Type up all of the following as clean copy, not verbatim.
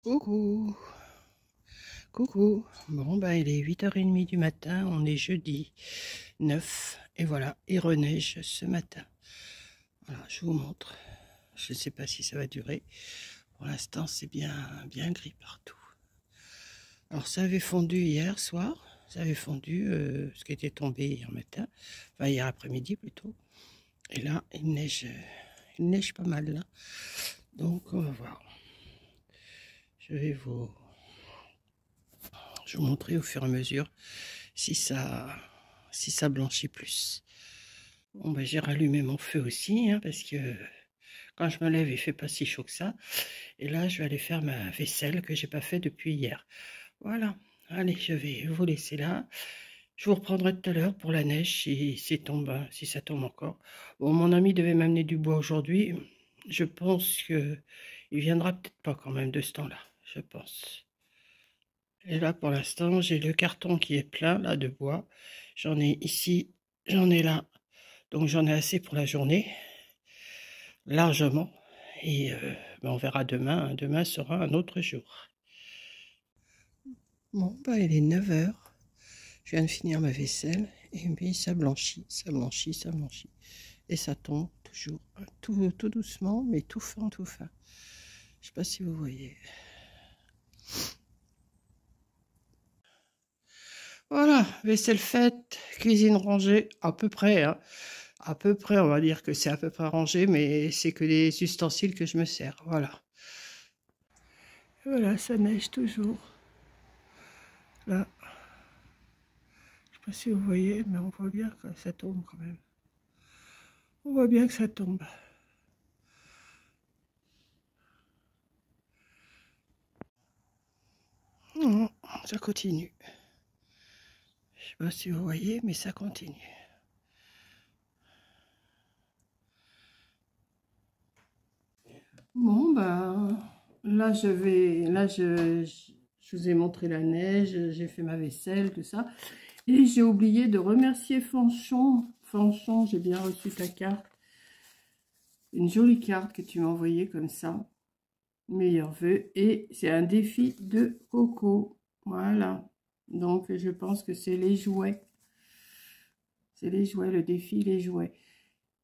Coucou, coucou. Bon, bah, il est 8h30 du matin, on est jeudi 9, et voilà, il reneige ce matin. Voilà, je vous montre. Je ne sais pas si ça va durer. Pour l'instant, c'est bien gris partout. Alors, ça avait fondu hier soir, ça avait fondu ce qui était tombé hier matin, enfin hier après-midi plutôt. Et là, il neige pas mal là. Donc, on va voir. Je vais vous montrer au fur et à mesure si ça blanchit plus. Bon, bah, j'ai rallumé mon feu aussi, hein, parce que quand je me lève, il fait pas si chaud que ça. Et là, je vais aller faire ma vaisselle que j'ai pas fait depuis hier. Voilà. Allez, je vais vous laisser là. Je vous reprendrai tout à l'heure pour la neige si ça tombe encore. Bon, mon ami devait m'amener du bois aujourd'hui. Je pense que il viendra peut-être pas quand même de ce temps-là. Je pense. Et là, pour l'instant, j'ai le carton qui est plein là de bois. J'en ai ici, j'en ai là. Donc j'en ai assez pour la journée, largement. Et ben, on verra demain, hein. Demain sera un autre jour. Bon, bah, il est 9h. Je viens de finir ma vaisselle. Et puis ça blanchit, ça blanchit, ça blanchit. Et ça tombe toujours, tout doucement, mais tout fin, tout fin. Je sais pas si vous voyez. Voilà, vaisselle faite, cuisine rangée, à peu près, hein. À peu près, on va dire que c'est à peu près rangé, mais c'est que des ustensiles que je me sers. Voilà. Voilà, ça neige toujours. Là, je sais pas si vous voyez, mais on voit bien que ça tombe quand même. On voit bien que ça tombe. Non, ça continue. Je sais pas si vous voyez, mais ça continue. Bon, bah, là, je vous ai montré la neige, j'ai fait ma vaisselle, tout ça. Et j'ai oublié de remercier Fanchon. Fanchon, j'ai bien reçu ta carte. Une jolie carte que tu m'as envoyée comme ça. Meilleurs vœux. Et c'est un défi de Coco. Voilà. Donc, je pense que c'est les jouets. C'est les jouets, le défi, les jouets.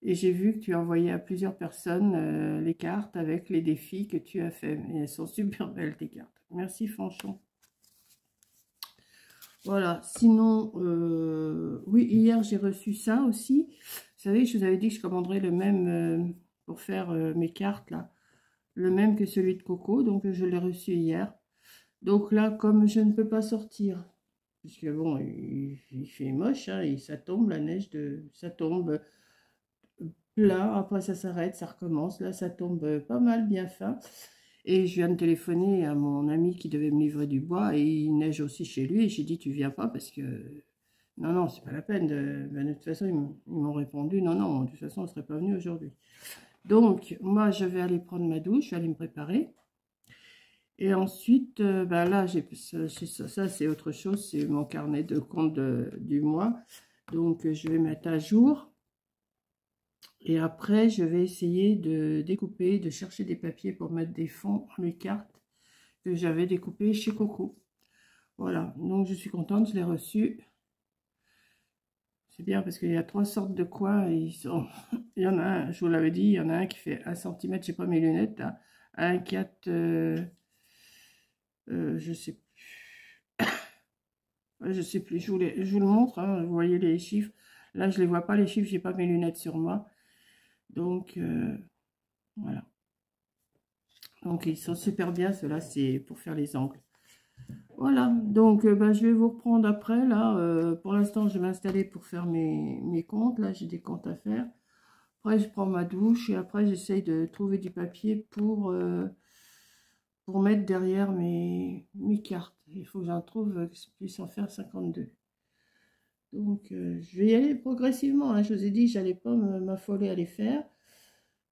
Et j'ai vu que tu as envoyé à plusieurs personnes les cartes avec les défis que tu as fait. Et elles sont super belles, tes cartes. Merci, Fanchon. Voilà. Sinon, oui, hier, j'ai reçu ça aussi. Vous savez, je vous avais dit que je commanderais le même pour faire mes cartes, là. Le même que celui de Coco. Donc, je l'ai reçu hier. Donc là, comme je ne peux pas sortir, puisque bon, il fait moche, hein, et ça tombe, la neige, ça tombe là, après ça s'arrête, ça recommence, là ça tombe pas mal, bien fin. Et je viens de téléphoner à mon ami qui devait me livrer du bois, et il neige aussi chez lui, et j'ai dit, tu viens pas, parce que, non, non, c'est pas la peine, de toute façon, ils m'ont répondu, non, non, de toute façon, on ne serait pas venu aujourd'hui. Donc, moi, je vais aller prendre ma douche, je vais aller me préparer. Et ensuite, ben là, ça c'est autre chose, c'est mon carnet de compte du mois. Donc, je vais mettre à jour. Et après, je vais essayer de découper, de chercher des papiers pour mettre des fonds, mes cartes que j'avais découpées chez Coco. Voilà, donc je suis contente, je l'ai reçu. C'est bien parce qu'il y a 3 sortes de coins. Il y en a un, je vous l'avais dit, il y en a un qui fait 1 cm, je sais pas mes lunettes, là. Un 4, je sais plus. Je sais plus, je vous le montre, hein, vous voyez les chiffres. Là, je ne les vois pas, les chiffres, j'ai pas mes lunettes sur moi. Donc, voilà. Donc, ils sont super bien, ceux-là, c'est pour faire les angles. Voilà, donc ben, je vais vous reprendre après, là. Pour l'instant, je vais m'installer pour faire mes comptes. Là, j'ai des comptes à faire. Après, je prends ma douche et après, j'essaye de trouver du papier pour mettre derrière mes cartes. Il faut que j'en trouve que je puisse en faire 52. Donc, je vais y aller progressivement, hein. Je vous ai dit, j'allais pas m'affoler à les faire.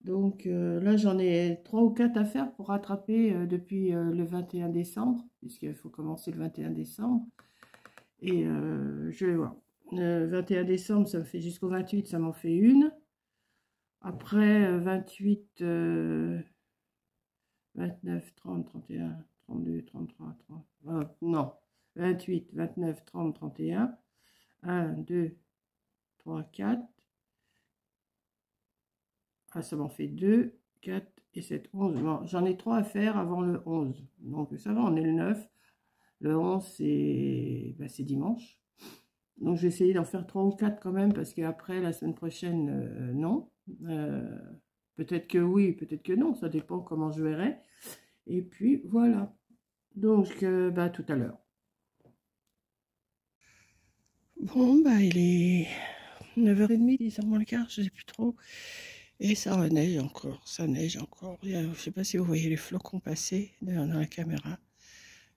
Donc, là, j'en ai 3 ou 4 à faire pour rattraper depuis le 21 décembre, puisqu'il faut commencer le 21 décembre. Et je vais voir. 21 décembre, ça me fait jusqu'au 28, ça m'en fait une. Après, 28, 29, 30, 31, 32, 33, 30, non, 28, 29, 30, 31. 1, 2, 3, 4. Ah, ça m'en fait 2, 4 et 7, 11. Bon, j'en ai 3 à faire avant le 11. Donc ça va, on est le 9. Le 11, c'est dimanche. Donc, j'ai essayé d'en faire 3 ou 4 quand même, parce qu'après, la semaine prochaine, non. Peut-être que oui, peut-être que non. Ça dépend comment je verrai. Et puis, voilà. Donc, tout à l'heure. Bon, il est 9h30, 10h moins le quart, je ne sais plus trop. Et ça reneige encore, ça neige encore. Je ne sais pas si vous voyez les flocons passer dans la caméra.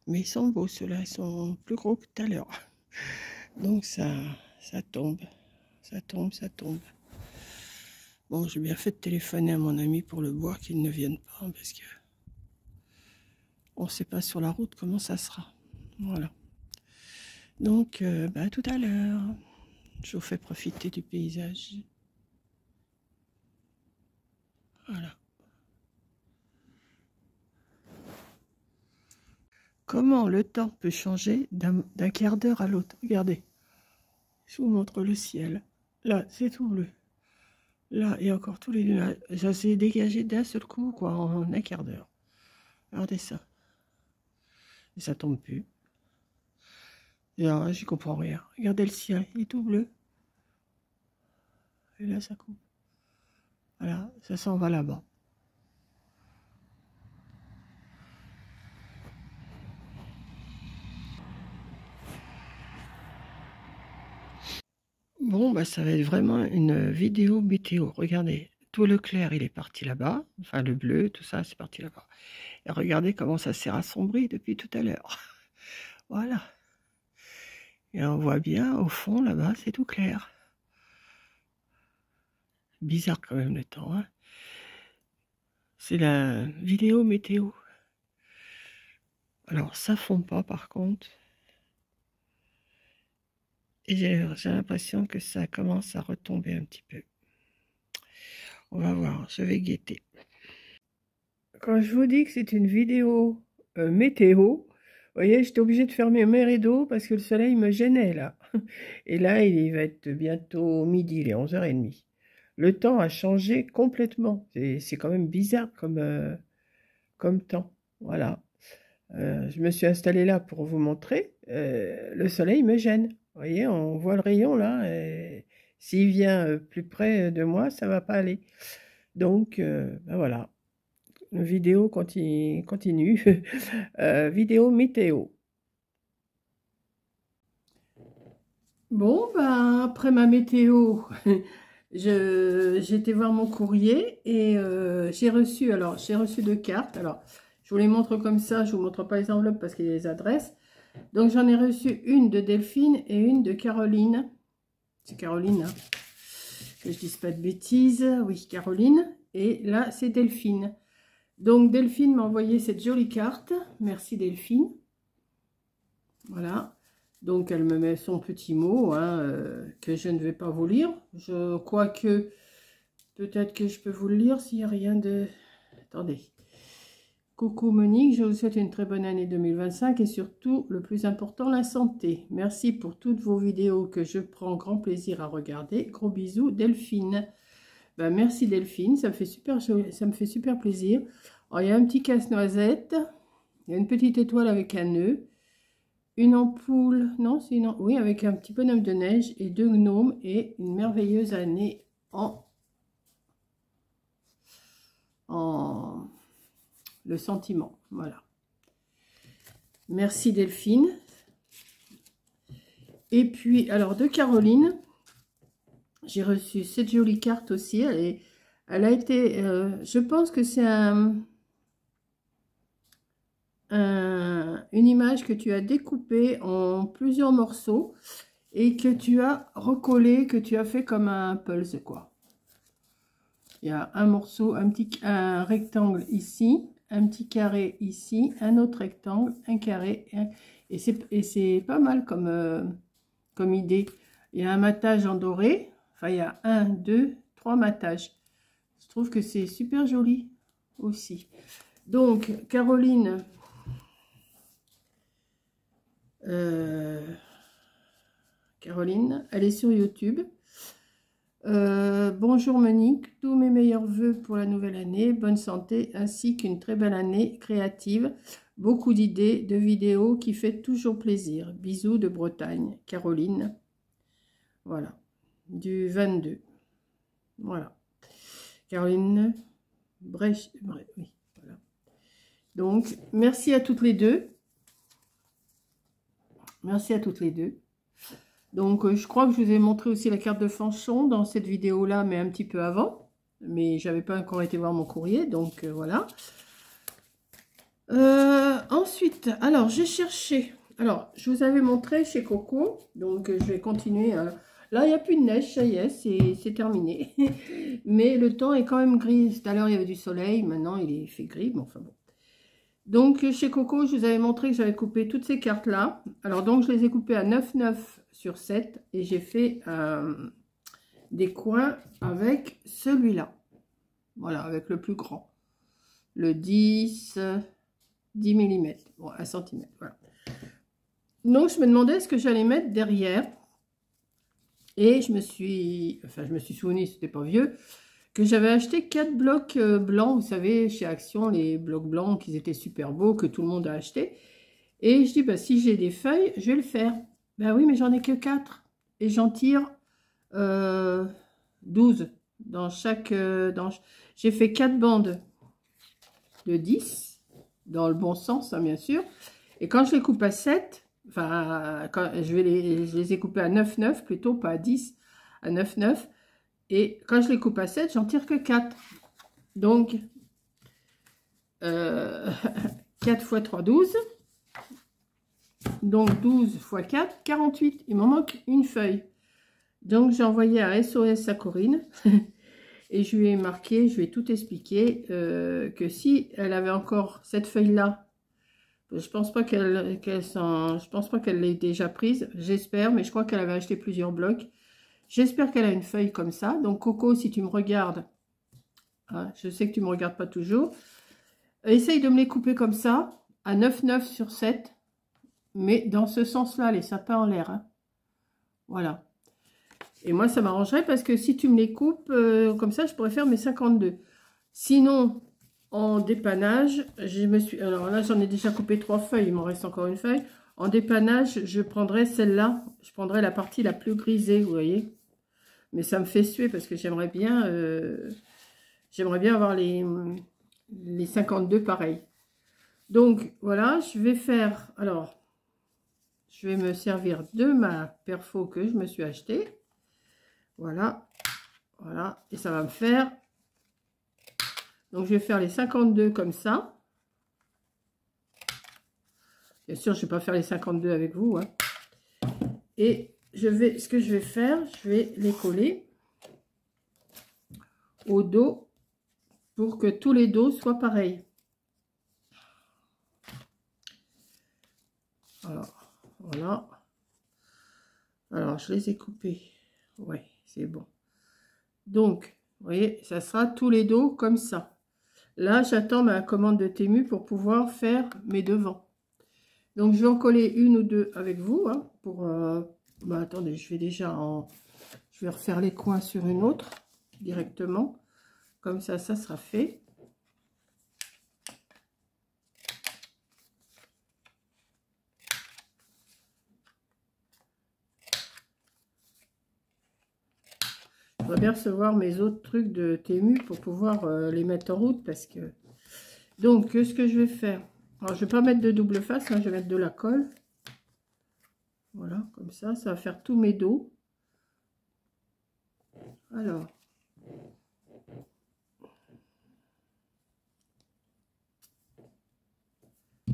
Mais ils sont beaux, ceux-là, ils sont plus gros que tout à l'heure. Donc ça tombe, ça tombe, ça tombe. Bon, j'ai bien fait de téléphoner à mon ami pour le bois qu'il ne vienne pas, parce que on ne sait pas sur la route comment ça sera. Voilà. Donc, tout à l'heure, je vous fais profiter du paysage. Voilà. Comment le temps peut changer d'un quart d'heure à l'autre? Regardez, je vous montre le ciel. Là, c'est tout bleu. Là, et encore tous les nuages. Ça s'est dégagé d'un seul coup, quoi, en un quart d'heure. Regardez ça. Et ça tombe plus. Et alors, j'y comprends rien. Regardez le ciel, il est tout bleu. Et là, ça coupe. Voilà, ça s'en va là-bas. Bon, ça va être vraiment une vidéo météo. Regardez, tout le clair, il est parti là-bas. Enfin, le bleu, tout ça, c'est parti là-bas. Et regardez comment ça s'est rassombri depuis tout à l'heure. Voilà. Et on voit bien, au fond, là-bas, c'est tout clair. Bizarre quand même le temps, hein. C'est la vidéo météo. Alors, ça fond pas, par contre. Et j'ai l'impression que ça commence à retomber un petit peu. On va voir, je vais guetter. Quand je vous dis que c'est une vidéo météo, vous voyez, j'étais obligée de fermer mes rideaux parce que le soleil me gênait là. Et là, il va être bientôt midi, il est 11h30. Le temps a changé complètement. C'est quand même bizarre comme temps. Voilà. Je me suis installée là pour vous montrer. Le soleil me gêne. Vous voyez, on voit le rayon là. S'il vient plus près de moi, ça va pas aller. Donc, voilà. Une vidéo continue. Vidéo météo. Bon, après ma météo, j'ai été voir mon courrier et j'ai reçu 2 cartes. Alors, je vous les montre comme ça, je vous montre pas les enveloppes parce qu'il y a les adresses. Donc, j'en ai reçu une de Delphine et une de Caroline. C'est Caroline, hein, que je dise pas de bêtises. Oui, Caroline. Et là, c'est Delphine. Donc, Delphine m'a envoyé cette jolie carte. Merci, Delphine. Voilà. Donc, elle me met son petit mot, hein, que je ne vais pas vous lire. Je crois que peut-être que je peux vous le lire s'il n'y a rien de... Attendez. Coucou Monique, je vous souhaite une très bonne année 2025 et surtout, le plus important, la santé. Merci pour toutes vos vidéos que je prends grand plaisir à regarder. Gros bisous, Delphine. Merci Delphine, ça me fait super plaisir. Alors, il y a un petit casse-noisette, il y a une petite étoile avec un nœud, une ampoule, non, c'est une... Oui, avec un petit bonhomme de neige et 2 gnomes et une merveilleuse année en le sentiment. Voilà. Merci Delphine. Et puis, alors, de Caroline, j'ai reçu cette jolie carte aussi. Elle a été, je pense que c'est une image que tu as découpée en plusieurs morceaux et que tu as recollé, que tu as fait comme un pulse, quoi. Il y a un morceau, un rectangle ici, un petit carré ici, un autre rectangle, un carré, et c'est pas mal comme idée. Il y a un matage en doré, enfin il y a 1, 2, 3 matages. Je trouve que c'est super joli aussi. Donc, Caroline, Caroline, elle est sur YouTube. Bonjour Monique, tous mes meilleurs vœux pour la nouvelle année, bonne santé ainsi qu'une très belle année créative, beaucoup d'idées, de vidéos qui fait toujours plaisir. Bisous de Bretagne, Caroline. Voilà, du 22. Voilà, Caroline Brèche, oui, voilà. Donc, merci à toutes les deux. Merci à toutes les deux. Donc, je crois que je vous ai montré aussi la carte de Fanchon dans cette vidéo-là, mais un petit peu avant. Mais j'avais pas encore été voir mon courrier, donc voilà. Ensuite, alors, j'ai cherché. Alors, je vous avais montré chez Coco, donc je vais continuer. Là, il n'y a plus de neige, ça y est, c'est terminé. Mais le temps est quand même gris. Tout à l'heure, il y avait du soleil, maintenant, il est fait gris, mais enfin bon. Donc, chez Coco, je vous avais montré que j'avais coupé toutes ces cartes-là. Alors, donc, je les ai coupées à 9,9 sur 7 et j'ai fait des coins avec celui-là. Voilà, avec le plus grand. Le 10 mm. Bon, 1 cm, voilà. Donc, je me demandais ce que j'allais mettre derrière. Et je me suis souvenu, c'était pas vieux, que j'avais acheté 4 blocs blancs, vous savez, chez Action, les blocs blancs, qui étaient super beaux, que tout le monde a acheté. Et je dis, bah, si j'ai des feuilles, je vais le faire. Ben oui, mais j'en ai que 4. Et j'en tire 12 dans chaque... J'ai fait 4 bandes de 10, dans le bon sens, hein, bien sûr. Et quand je les coupe à 7, enfin, quand je les ai coupés à 9,9 plutôt, pas à 10, à 9,9. Et quand je les coupe à 7, j'en tire que 4. Donc, 4 fois 3, 12. Donc, 12 fois 4, 48. Il m'en manque une feuille. Donc, j'ai envoyé un SOS à Corinne. Et je lui ai marqué, je lui ai tout expliqué, que si elle avait encore cette feuille-là, je pense pas je pense pas qu'elle l'ait déjà prise, j'espère, mais je crois qu'elle avait acheté plusieurs blocs. J'espère qu'elle a une feuille comme ça. Donc, Coco, si tu me regardes, hein, je sais que tu me regardes pas toujours, essaye de me les couper comme ça, à 9,9 sur 7, mais dans ce sens-là, les sapins en l'air. Hein. Voilà. Et moi, ça m'arrangerait parce que si tu me les coupes comme ça, je pourrais faire mes 52. Sinon, en dépannage, alors là, j'en ai déjà coupé 3 feuilles. Il m'en reste encore une feuille. En dépannage, je prendrais celle-là. Je prendrais la partie la plus grisée, vous voyez. Mais ça me fait suer parce que j'aimerais bien avoir les 52 pareils. Donc, voilà, je vais faire... Alors, je vais me servir de ma perfo que je me suis achetée. Voilà, voilà, et ça va me faire, donc je vais faire les 52 comme ça. Bien sûr, je ne vais pas faire les 52 avec vous, hein. Et ce que je vais faire, je vais les coller au dos pour que tous les dos soient pareils. Alors, voilà. Alors, je les ai coupés. Ouais, c'est bon. Donc, vous voyez, ça sera tous les dos comme ça. Là, j'attends ma commande de Temu pour pouvoir faire mes devants. Donc, je vais en coller une ou deux avec vous. Hein, pour, bah, attendez, je vais refaire les coins sur une autre directement. Comme ça sera fait. Je voudrais bien recevoir mes autres trucs de Temu pour pouvoir les mettre en route. Parce que... Donc, ce que je vais faire... Alors, je ne vais pas mettre de double face, hein, je vais mettre de la colle. Voilà, comme ça va faire tous mes dos. Alors, il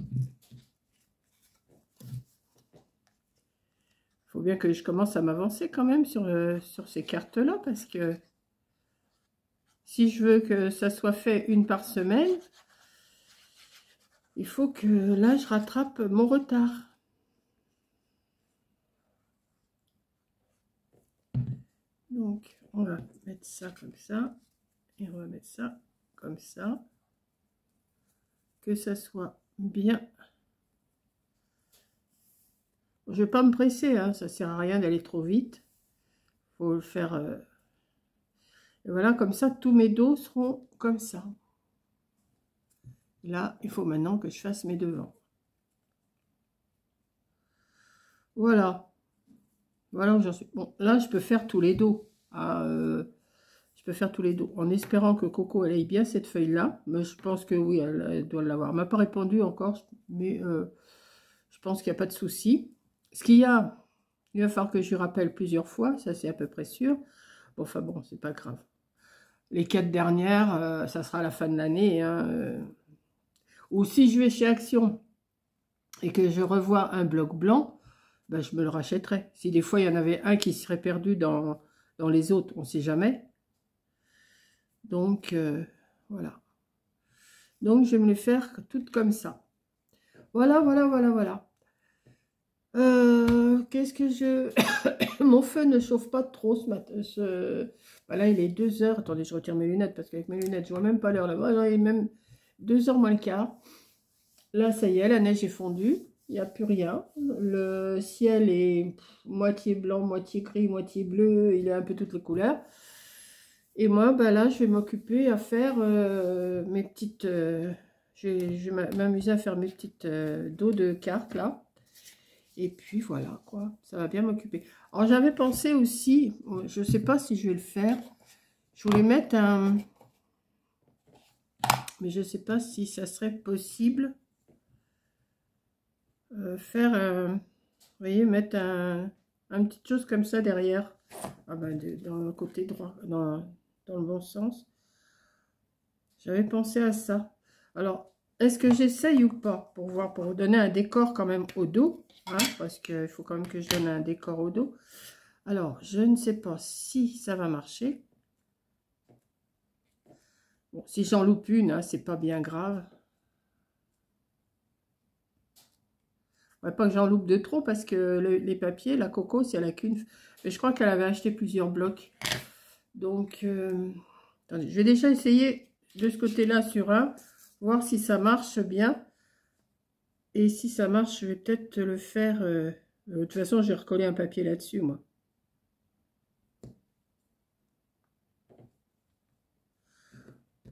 faut bien que je commence à m'avancer quand même sur ces cartes-là, parce que si je veux que ça soit fait une par semaine, il faut que là, je rattrape mon retard. Donc, on va mettre ça comme ça. Et on va mettre ça comme ça. Que ça soit bien. Je vais pas me presser, hein, ça sert à rien d'aller trop vite. Faut le faire. Et voilà, comme ça, tous mes dos seront comme ça. Là, il faut maintenant que je fasse mes devants. Voilà. Voilà où j'en suis. Bon, là, je peux faire tous les dos. Ah, je peux faire tous les dos. En espérant que Coco, elle ait bien cette feuille-là. Mais je pense que oui, elle doit l'avoir. Elle m'a pas répondu encore, mais je pense qu'il n'y a pas de souci. Ce qu'il y a, il va falloir que je lui rappelle plusieurs fois. Ça, c'est à peu près sûr. Bon, enfin bon, c'est pas grave. Les 4 dernières, ça sera à la fin de l'année. Hein, Ou si je vais chez Action et que je revois un bloc blanc, ben, je me le rachèterai. Si des fois, il y en avait un qui serait perdu dans les autres, on ne sait jamais. Donc, voilà. Donc, je vais me les faire toutes comme ça. Voilà, voilà, voilà, voilà. Qu'est-ce que je... Mon feu ne chauffe pas trop ce matin. Ben là, il est 2 heures. Attendez, je retire mes lunettes parce qu'avec mes lunettes, je vois même pas l'heure là-bas. Il est même 2 heures moins le quart. Là, ça y est, la neige est fondue. Il n'y a plus rien. Le ciel est moitié blanc, moitié gris, moitié bleu. Il a un peu toutes les couleurs. Et moi, ben là, je vais m'occuper à faire mes petites... je vais m'amuser à faire mes petites dos de cartes, là. Et puis, voilà, quoi. Ça va bien m'occuper. Alors, j'avais pensé aussi... Je ne sais pas si je vais le faire. Je voulais mettre un... Mais je ne sais pas si ça serait possible... faire... vous voyez, mettre un petite chose comme ça derrière. Ah ben, dans le côté droit, dans le bon sens. J'avais pensé à ça. Alors, est-ce que j'essaye ou pas pour voir, pour vous donner un décor quand même au dos, hein, parce qu'il faut quand même que je donne un décor au dos. Alors, je ne sais pas si ça va marcher. Bon, si j'en loupe une, hein, c'est pas bien grave. Ouais, pas que j'en loupe de trop parce que les papiers, la Coco, si elle a qu'une... Mais je crois qu'elle avait acheté plusieurs blocs. Donc, attendez, je vais déjà essayer de ce côté-là sur un, voir si ça marche bien. Et si ça marche, je vais peut-être le faire... de toute façon, j'ai recollé un papier là-dessus, moi.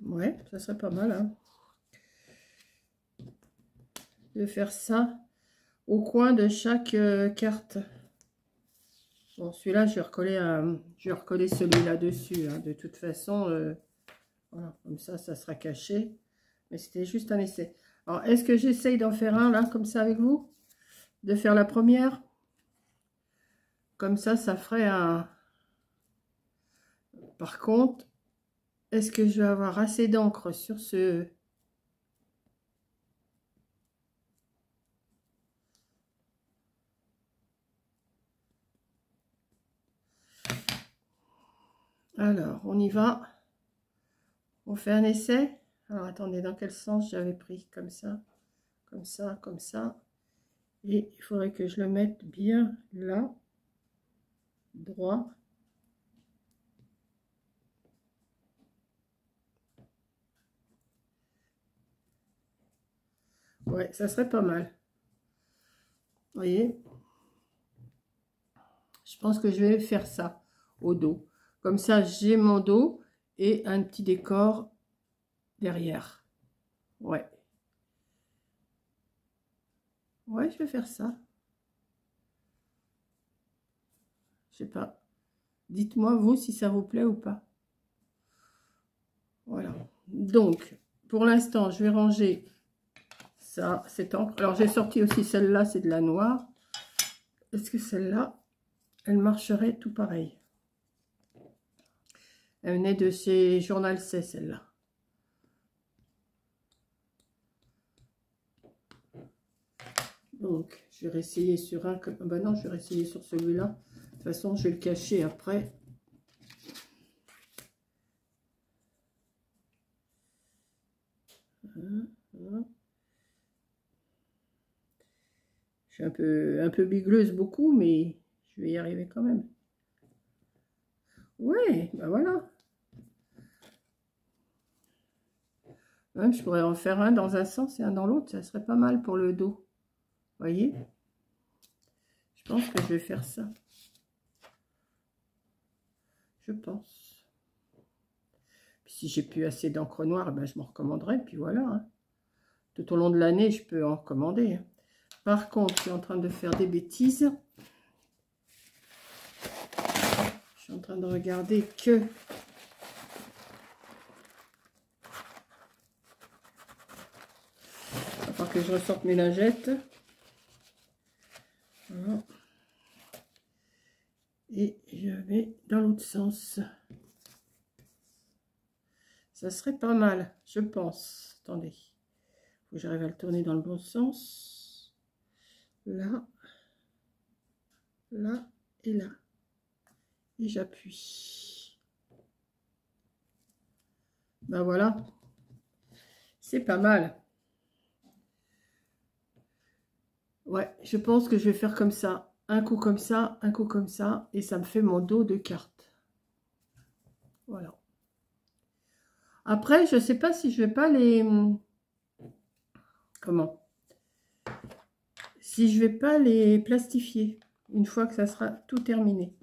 Ouais, ça serait pas mal, hein, de faire ça au coin de chaque carte. Bon, celui-là, je vais recoller celui-là dessus, hein. De toute façon, voilà, comme ça sera caché. Mais c'était juste un essai. Alors, est-ce que j'essaye d'en faire un, là, comme ça, avec vous? De faire la première? Comme ça ferait un... Par contre, est-ce que je vais avoir assez d'encre sur ce... Alors, on y va. On fait un essai. Alors, attendez, dans quel sens j'avais pris? Comme ça, comme ça, comme ça. Et il faudrait que je le mette bien là, droit. Ouais, ça serait pas mal. Vous voyez? Je pense que je vais faire ça au dos. Comme ça, j'ai mon dos et un petit décor derrière. Ouais. Ouais, je vais faire ça. Je sais pas. Dites-moi, vous, si ça vous plaît ou pas. Voilà. Donc, pour l'instant, je vais ranger ça, cette encre. Alors, j'ai sorti aussi celle-là, c'est de la noire. Est-ce que celle-là, elle marcherait tout pareil? Elle venait de chez Journal C, celle-là. Donc, je vais réessayer sur un... Ben non, je vais réessayer sur celui-là. De toute façon, je vais le cacher après. Je suis un peu bigleuse beaucoup, mais je vais y arriver quand même. Ouais, ben voilà. Même, je pourrais en faire un dans un sens et un dans l'autre. Ça serait pas mal pour le dos. Voyez? Je pense que je vais faire ça. Je pense. Puis si j'ai plus assez d'encre noire, ben je m'en recommanderai. Puis voilà. Hein. Tout au long de l'année, je peux en recommander. Hein. Par contre, je suis en train de faire des bêtises. Je suis en train de regarder que... Il va falloir que je ressorte mes lingettes. Voilà. Et je vais dans l'autre sens. Ça serait pas mal, je pense. Attendez. Il faut que j'arrive à le tourner dans le bon sens. Là. Là et là. Et j'appuie. Ben voilà. C'est pas mal. Ouais, je pense que je vais faire comme ça. Un coup comme ça, un coup comme ça. Et ça me fait mon dos de carte. Voilà. Après, je ne sais pas si je vais pas les... Comment? Si je vais pas les plastifier. Une fois que ça sera tout terminé.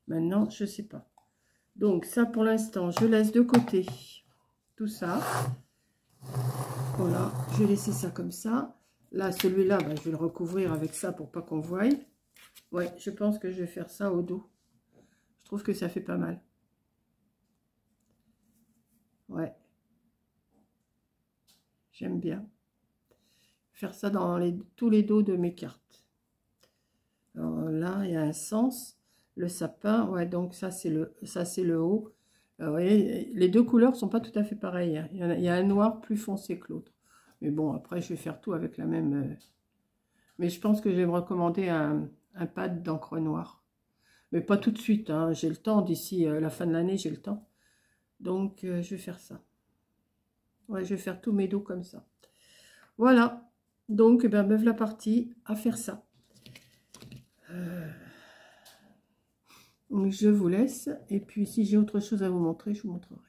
Maintenant, je ne sais pas. Donc, ça, pour l'instant, je laisse de côté tout ça. Voilà, je vais laisser ça comme ça. Là, celui-là, ben, je vais le recouvrir avec ça pour pas qu'on voie. Ouais, je pense que je vais faire ça au dos. Je trouve que ça fait pas mal. Ouais. J'aime bien. Faire ça dans tous les dos de mes cartes. Alors là, il y a un sens. Le sapin, ouais, donc ça, c'est le haut. Vous voyez, les deux couleurs sont pas tout à fait pareilles. Hein. Il y a un noir plus foncé que l'autre. Mais bon, après, je vais faire tout avec la même... Mais je pense que je vais me recommander un pad d'encre noire. Mais pas tout de suite. Hein. J'ai le temps. D'ici la fin de l'année, j'ai le temps. Donc, je vais faire ça. Ouais, je vais faire tous mes dos comme ça. Voilà. Donc, eh ben, me voilà partie à faire ça. Donc, je vous laisse. Et puis, si j'ai autre chose à vous montrer, je vous montrerai.